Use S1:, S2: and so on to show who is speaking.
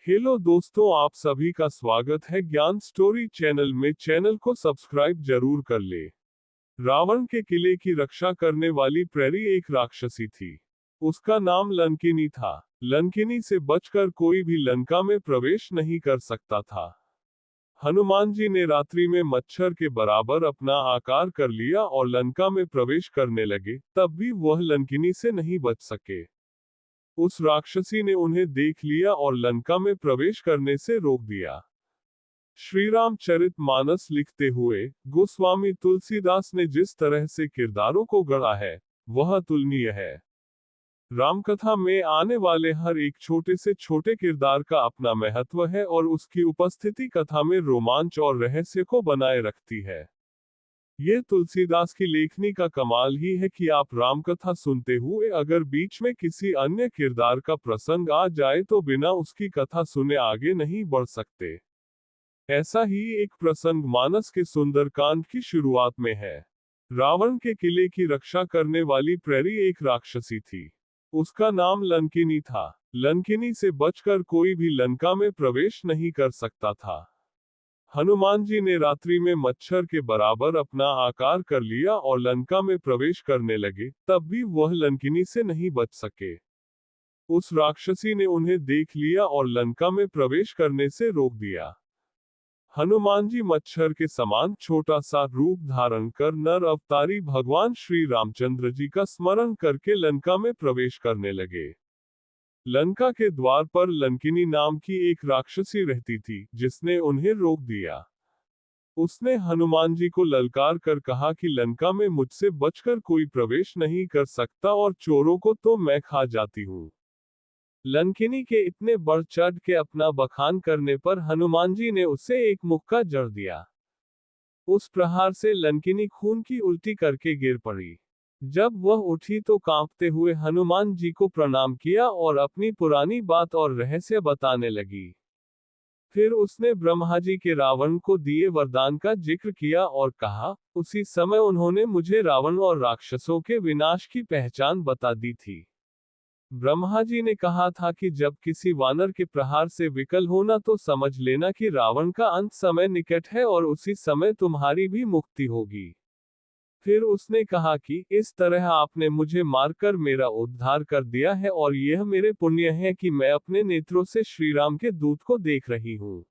S1: Hello दोस्तों, आप सभी का स्वागत है ज्ञान स्टोरी चैनल में। चैनल को सब्सक्राइब जरूर कर ले। रावण के किले की रक्षा करने वाली प्रेरी एक राक्षसी थी। उसका नाम लंकिनी था। लंकिनी से बचकर कोई भी लंका में प्रवेश नहीं कर सकता था। हनुमान जी ने रात्रि में मच्छर के बराबर अपना आकार कर लिया और लंका में प्रवेश करने लगे, तब भी वह लंकिनी से नहीं बच सके। उस राक्षसी ने उन्हें देख लिया और लंका में प्रवेश करने से रोक दिया। श्री रामचरितमानस लिखते हुए गोस्वामी तुलसीदास ने जिस तरह से किरदारों को गढ़ा है, वह अतुलनीय है। रामकथा में आने वाले हर एक छोटे से छोटे किरदार का अपना महत्व है और उसकी उपस्थिति कथा में रोमांच और रहस्य को बनाए रखती है। ये तुलसीदास की लेखनी का कमाल ही है कि आप रामकथा सुनते हुए अगर बीच में किसी अन्य किरदार का प्रसंग आ जाए तो बिना उसकी कथा सुने आगे नहीं बढ़ सकते। ऐसा ही एक प्रसंग मानस के सुंदरकांड की शुरुआत में है। रावण के किले की रक्षा करने वाली प्रेरी एक राक्षसी थी। उसका नाम लंकिनी था। लंकिनी से बचकर कोई भी लंका में प्रवेश नहीं कर सकता था। हनुमान जी ने रात्रि में मच्छर के बराबर अपना आकार कर लिया और लंका में प्रवेश करने लगे, तब भी वह लंकिनी से नहीं बच सके। उस राक्षसी ने उन्हें देख लिया और लंका में प्रवेश करने से रोक दिया। हनुमान जी मच्छर के समान छोटा सा रूप धारण कर नर अवतारी भगवान श्री रामचंद्र जी का स्मरण करके लंका में प्रवेश करने लगे। लंका के द्वार पर लंकिनी नाम की एक राक्षसी रहती थी, जिसने उन्हें रोक दिया। उसने हनुमान जी को ललकार कर कहा कि लंका में मुझसे बचकर कोई प्रवेश नहीं कर सकता और चोरों को तो मैं खा जाती हूँ। लंकिनी के इतने बढ़ चढ़ के अपना बखान करने पर हनुमान जी ने उसे एक मुक्का जड़ दिया। उस प्रहार से लंकिनी खून की उल्टी करके गिर पड़ी। जब वह उठी तो कांपते हुए हनुमान जी को प्रणाम किया और अपनी पुरानी बात और रहस्य बताने लगी। फिर उसने ब्रह्मा जी के रावण को दिए वरदान का जिक्र किया और कहा, उसी समय उन्होंने मुझे रावण और राक्षसों के विनाश की पहचान बता दी थी। ब्रह्मा जी ने कहा था कि जब किसी वानर के प्रहार से विकल होना तो समझ लेना कि रावण का अंत समय निकट है और उसी समय तुम्हारी भी मुक्ति होगी। फिर उसने कहा कि इस तरह आपने मुझे मारकर मेरा उद्धार कर दिया है और यह मेरे पुण्य है कि मैं अपने नेत्रों से श्रीराम के दूत को देख रही हूँ।